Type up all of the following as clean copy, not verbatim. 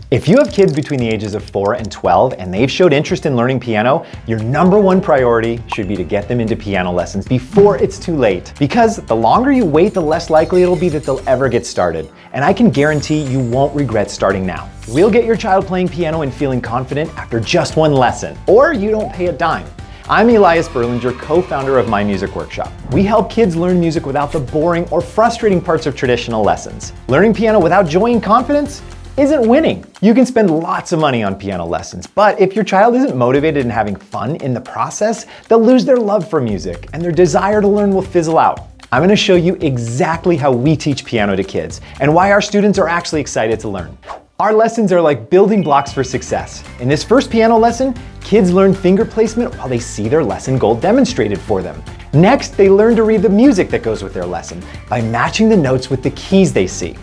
If you have kids between the ages of 4 and 12 and they've showed interest in learning piano, your #1 priority should be to get them into piano lessons before it's too late. Because the longer you wait, the less likely it'll be that they'll ever get started. And I can guarantee you won't regret starting now. We'll get your child playing piano and feeling confident after just one lesson, or you don't pay a dime. I'm Elias Berlinger, co-founder of My Music Workshop. We help kids learn music without the boring or frustrating parts of traditional lessons. Learning piano without joy and confidence isn't winning. You can spend lots of money on piano lessons, but if your child isn't motivated and having fun in the process, they'll lose their love for music and their desire to learn will fizzle out. I'm going to show you exactly how we teach piano to kids and why our students are actually excited to learn. Our lessons are like building blocks for success. In this first piano lesson, kids learn finger placement while they see their lesson goal demonstrated for them. Next, they learn to read the music that goes with their lesson by matching the notes with the keys they see.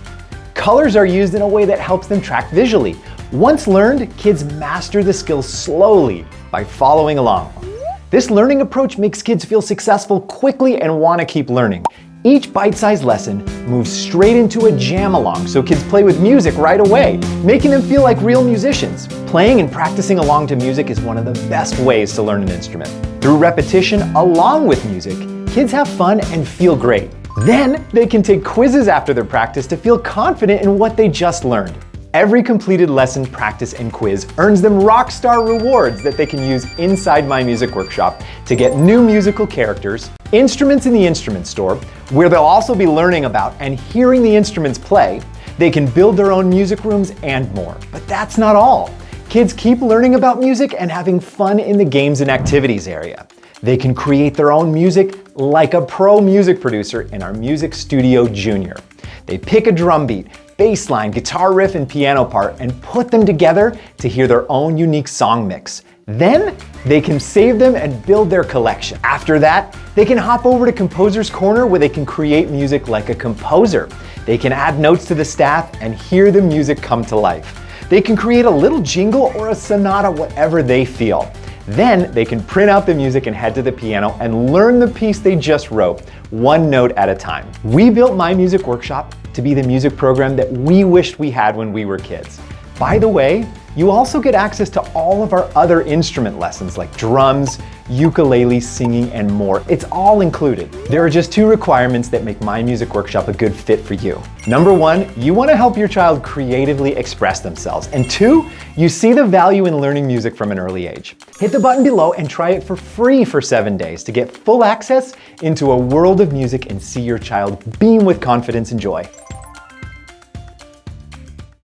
Colors are used in a way that helps them track visually. Once learned, kids master the skills slowly by following along. This learning approach makes kids feel successful quickly and want to keep learning. Each bite-sized lesson moves straight into a jam-along so kids play with music right away, making them feel like real musicians. Playing and practicing along to music is one of the best ways to learn an instrument. Through repetition along with music, kids have fun and feel great. Then they can take quizzes after their practice to feel confident in what they just learned. Every completed lesson, practice, and quiz earns them rock star rewards that they can use inside My Music Workshop to get new musical characters, instruments in the instrument store, where they'll also be learning about and hearing the instruments play. They can build their own music rooms and more. But that's not all. Kids keep learning about music and having fun in the games and activities area. They can create their own music like a pro music producer in our Music Studio Junior. They pick a drum beat, bass line, guitar riff, and piano part and put them together to hear their own unique song mix. Then they can save them and build their collection. After that, they can hop over to Composer's Corner where they can create music like a composer. They can add notes to the staff and hear the music come to life. They can create a little jingle or a sonata, whatever they feel. Then they can print out the music and head to the piano and learn the piece they just wrote, one note at a time. We built My Music Workshop to be the music program that we wished we had when we were kids. By the way, you also get access to all of our other instrument lessons like drums, ukulele, singing, and more. It's all included. There are just 2 requirements that make My Music Workshop a good fit for you. #1, you want to help your child creatively express themselves. And 2, you see the value in learning music from an early age. Hit the button below and try it for free for 7 days to get full access into a world of music and see your child beam with confidence and joy.